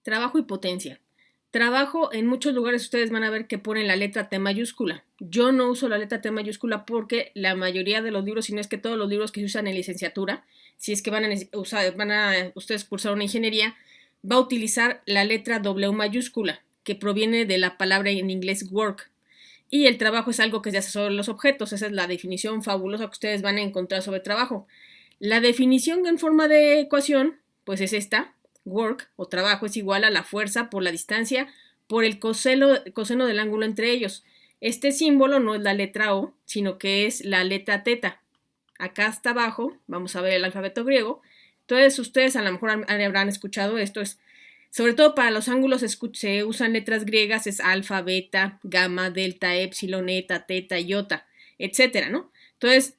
Trabajo y potencia. Trabajo, en muchos lugares ustedes van a ver que ponen la letra T mayúscula. Yo no uso la letra T mayúscula porque la mayoría de los libros, si no es que todos los libros que se usan en licenciatura, si es que van a ustedes cursar una ingeniería, va a utilizar la letra W mayúscula, que proviene de la palabra en inglés work. Y el trabajo es algo que se hace sobre los objetos. Esa es la definición fabulosa que ustedes van a encontrar sobre trabajo. La definición en forma de ecuación, pues es esta. Work o trabajo es igual a la fuerza por la distancia por el coseno del ángulo entre ellos. Este símbolo no es la letra O, sino que es la letra teta. Acá hasta abajo, vamos a ver el alfabeto griego. Entonces ustedes a lo mejor habrán escuchado esto. Sobre todo para los ángulos se usan letras griegas, es alfa, beta, gamma, delta, epsilon, eta, teta, iota, etcétera, ¿no? Entonces,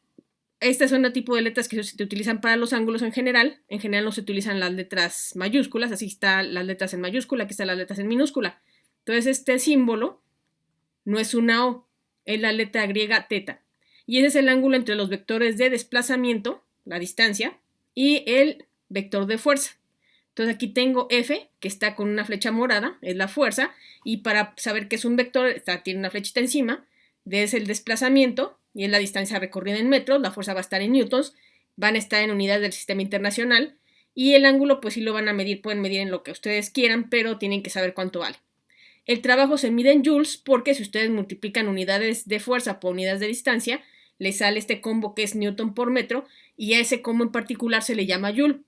este son el tipo de letras que se utilizan para los ángulos en general. En general no se utilizan las letras mayúsculas, así están las letras en mayúscula, aquí están las letras en minúscula. Entonces este símbolo no es una O, es la letra griega teta. Y ese es el ángulo entre los vectores de desplazamiento, la distancia, y el vector de fuerza. Entonces aquí tengo F, que está con una flecha morada, es la fuerza, y para saber que es un vector, tiene una flechita encima, es el desplazamiento, y es la distancia recorrida en metros, la fuerza va a estar en newtons, van a estar en unidades del sistema internacional, y el ángulo pues sí lo van a medir, pueden medir en lo que ustedes quieran, pero tienen que saber cuánto vale. El trabajo se mide en joules porque si ustedes multiplican unidades de fuerza por unidades de distancia, les sale este combo que es newton por metro, y a ese combo en particular se le llama joule.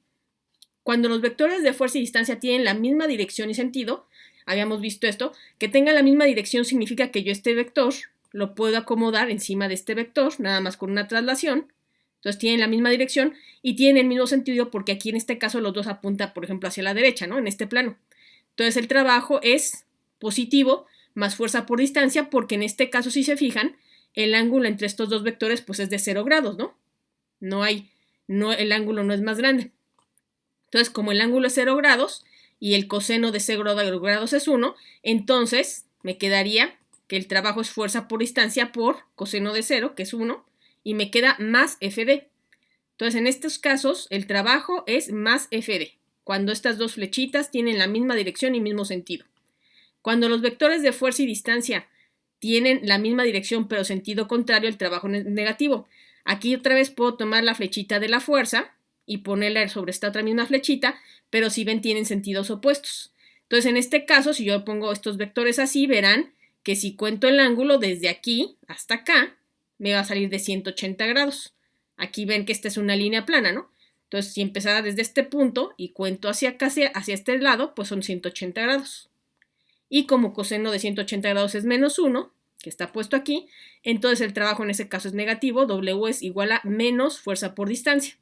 Cuando los vectores de fuerza y distancia tienen la misma dirección y sentido, habíamos visto esto, que tenga la misma dirección significa que yo este vector lo puedo acomodar encima de este vector, nada más con una traslación. Entonces tienen la misma dirección y tienen el mismo sentido porque aquí en este caso los dos apuntan, por ejemplo, hacia la derecha, ¿no? En este plano. Entonces el trabajo es positivo más fuerza por distancia porque en este caso, si se fijan, el ángulo entre estos dos vectores pues es de 0 grados, ¿no? El ángulo no es más grande. Entonces, como el ángulo es 0 grados y el coseno de 0 grados es 1, entonces me quedaría que el trabajo es fuerza por distancia por coseno de 0, que es 1, y me queda más FD. Entonces, en estos casos, el trabajo es más FD, cuando estas dos flechitas tienen la misma dirección y mismo sentido. Cuando los vectores de fuerza y distancia tienen la misma dirección pero sentido contrario, el trabajo es negativo. Aquí otra vez puedo tomar la flechita de la fuerza y ponerla sobre esta otra misma flechita, pero si ven tienen sentidos opuestos. Entonces en este caso, si yo pongo estos vectores así, verán que si cuento el ángulo desde aquí hasta acá, me va a salir de 180 grados. Aquí ven que esta es una línea plana, ¿no? Entonces si empezara desde este punto y cuento hacia acá, hacia este lado, pues son 180 grados. Y como coseno de 180 grados es menos 1, que está puesto aquí, entonces el trabajo en ese caso es negativo, W es igual a menos fuerza por distancia.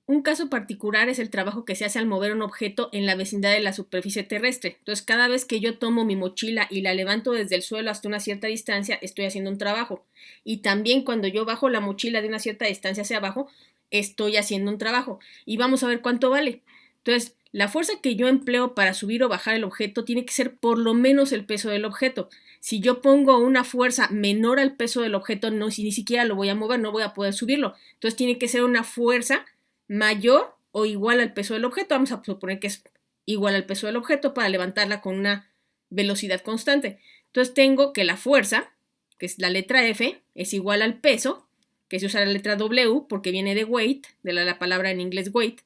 Un caso particular es el trabajo que se hace al mover un objeto en la vecindad de la superficie terrestre. Entonces, cada vez que yo tomo mi mochila y la levanto desde el suelo hasta una cierta distancia, estoy haciendo un trabajo. Y también cuando yo bajo la mochila de una cierta distancia hacia abajo, estoy haciendo un trabajo. Y vamos a ver cuánto vale. Entonces, la fuerza que yo empleo para subir o bajar el objeto tiene que ser por lo menos el peso del objeto. Si yo pongo una fuerza menor al peso del objeto, ni siquiera lo voy a mover, no voy a poder subirlo. Entonces, tiene que ser una fuerza mayor o igual al peso del objeto. Vamos a suponer que es igual al peso del objeto para levantarla con una velocidad constante. Entonces tengo que la fuerza, que es la letra F, es igual al peso, que se usa la letra W porque viene de weight, de la palabra en inglés weight,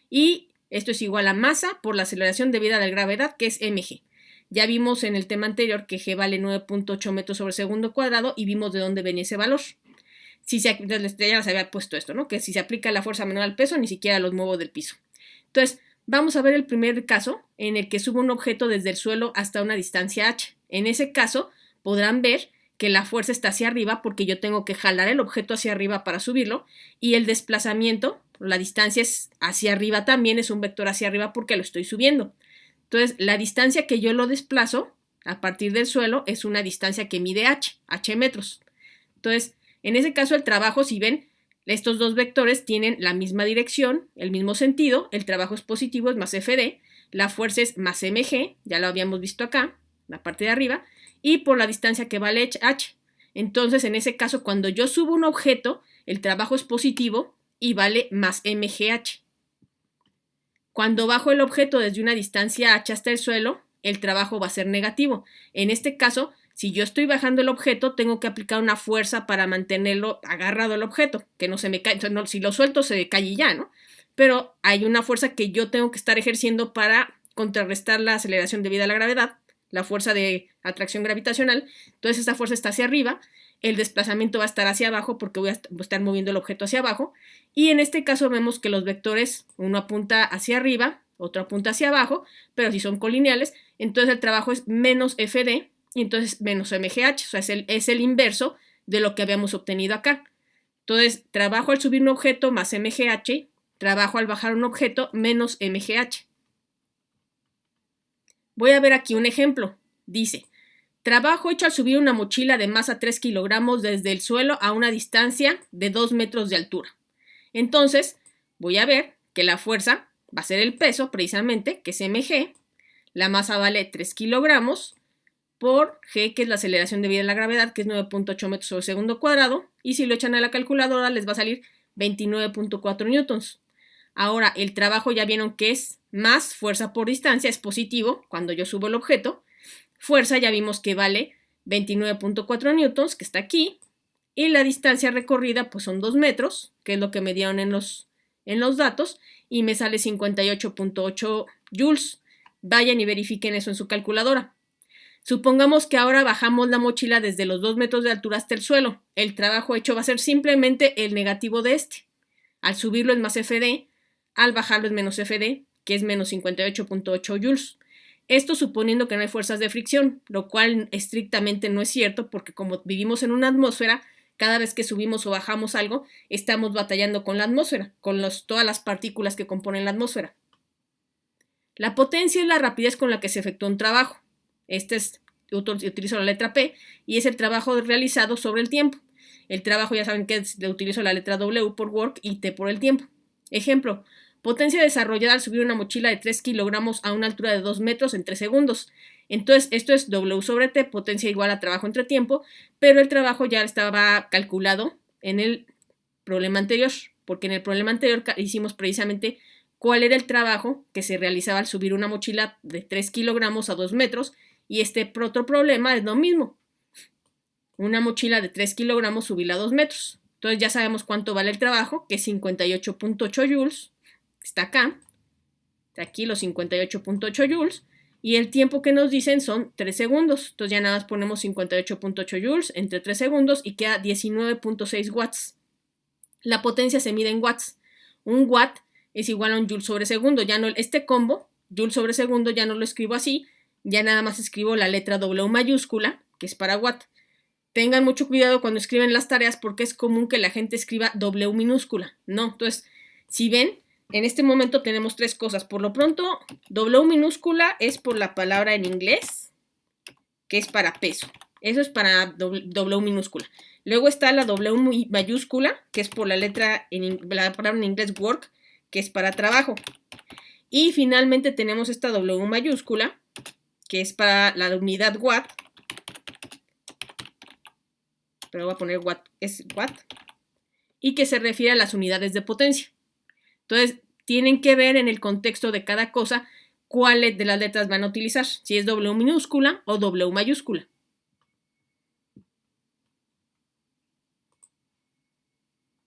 y esto es igual a masa por la aceleración debida a la gravedad, que es mg. Ya vimos en el tema anterior que g vale 9.8 metros sobre segundo cuadrado y vimos de dónde venía ese valor. Ya se había puesto esto, ¿no? Que si se aplica la fuerza menor al peso, ni siquiera los muevo del piso. Entonces, vamos a ver el primer caso en el que subo un objeto desde el suelo hasta una distancia h. En ese caso, podrán ver que la fuerza está hacia arriba porque yo tengo que jalar el objeto hacia arriba para subirlo y el desplazamiento, la distancia es hacia arriba también, es un vector hacia arriba porque lo estoy subiendo. Entonces, la distancia que yo lo desplazo a partir del suelo es una distancia que mide h metros. Entonces, en ese caso, el trabajo, si ven, estos dos vectores tienen la misma dirección, el mismo sentido, el trabajo es positivo, es más FD, la fuerza es más mg, ya lo habíamos visto acá, la parte de arriba, y por la distancia que vale h. Entonces, en ese caso, cuando yo subo un objeto, el trabajo es positivo y vale más mgh. Cuando bajo el objeto desde una distancia h hasta el suelo, el trabajo va a ser negativo. En este caso, si yo estoy bajando el objeto, tengo que aplicar una fuerza para mantenerlo agarrado al objeto, que no se me cae. Entonces, si lo suelto, se cae y ya, ¿no? Pero hay una fuerza que yo tengo que estar ejerciendo para contrarrestar la aceleración debida a la gravedad, la fuerza de atracción gravitacional. Entonces, esta fuerza está hacia arriba, el desplazamiento va a estar hacia abajo porque voy a estar moviendo el objeto hacia abajo. Y en este caso vemos que los vectores, uno apunta hacia arriba, otro apunta hacia abajo, pero si son colineales, entonces el trabajo es menos FD y entonces menos MGH, o sea, es el inverso de lo que habíamos obtenido acá. Entonces, trabajo al subir un objeto más MGH, trabajo al bajar un objeto menos MGH. Voy a ver aquí un ejemplo. Dice, trabajo hecho al subir una mochila de masa 3 kilogramos desde el suelo a una distancia de 2 metros de altura. Entonces, voy a ver que la fuerza va a ser el peso, precisamente, que es mg. La masa vale 3 kilogramos por g, que es la aceleración debida a la gravedad, que es 9.8 metros sobre segundo cuadrado. Y si lo echan a la calculadora, les va a salir 29.4 newtons. Ahora, el trabajo ya vieron que es más fuerza por distancia, es positivo cuando yo subo el objeto. Fuerza ya vimos que vale 29.4 newtons, que está aquí. Y la distancia recorrida pues son 2 metros, que es lo que me dieron en los datos, y me sale 58.8 joules. Vayan y verifiquen eso en su calculadora. Supongamos que ahora bajamos la mochila desde los 2 metros de altura hasta el suelo. El trabajo hecho va a ser simplemente el negativo de este. Al subirlo es más FD, al bajarlo es menos FD, que es menos 58.8 joules. Esto suponiendo que no hay fuerzas de fricción, lo cual estrictamente no es cierto, porque como vivimos en una atmósfera, cada vez que subimos o bajamos algo, estamos batallando con la atmósfera, con todas las partículas que componen la atmósfera. La potencia es la rapidez con la que se efectúa un trabajo. Utilizo la letra P y es el trabajo realizado sobre el tiempo. El trabajo ya saben que utilizo la letra W por work y T por el tiempo. Ejemplo, potencia desarrollada al subir una mochila de 3 kilogramos a una altura de 2 metros en 3 segundos. Entonces, esto es W sobre T, potencia igual a trabajo entre tiempo, pero el trabajo ya estaba calculado en el problema anterior, porque en el problema anterior hicimos precisamente cuál era el trabajo que se realizaba al subir una mochila de 3 kilogramos a 2 metros, y este otro problema es lo mismo. Una mochila de 3 kilogramos subirla a 2 metros. Entonces ya sabemos cuánto vale el trabajo, que es 58.8 joules. Está acá. Está aquí los 58.8 joules. Y el tiempo que nos dicen son 3 segundos. Entonces ya nada más ponemos 58.8 joules entre 3 segundos y queda 19.6 watts. La potencia se mide en watts. Un watt es igual a un joule sobre segundo. Ya no, este combo, joule sobre segundo, ya no lo escribo así. Ya nada más escribo la letra W mayúscula, que es para watt. Tengan mucho cuidado cuando escriben las tareas porque es común que la gente escriba W minúscula. No, entonces, si ven, en este momento tenemos 3 cosas. Por lo pronto, W minúscula es por la palabra en inglés, que es para peso. Eso es para W minúscula. Luego está la W mayúscula, que es por la palabra en inglés work, que es para trabajo. Y finalmente tenemos esta W mayúscula, que es para la unidad watt, pero voy a poner watt, es watt, y que se refiere a las unidades de potencia. Entonces, tienen que ver en el contexto de cada cosa cuáles de las letras van a utilizar, si es W minúscula o W mayúscula.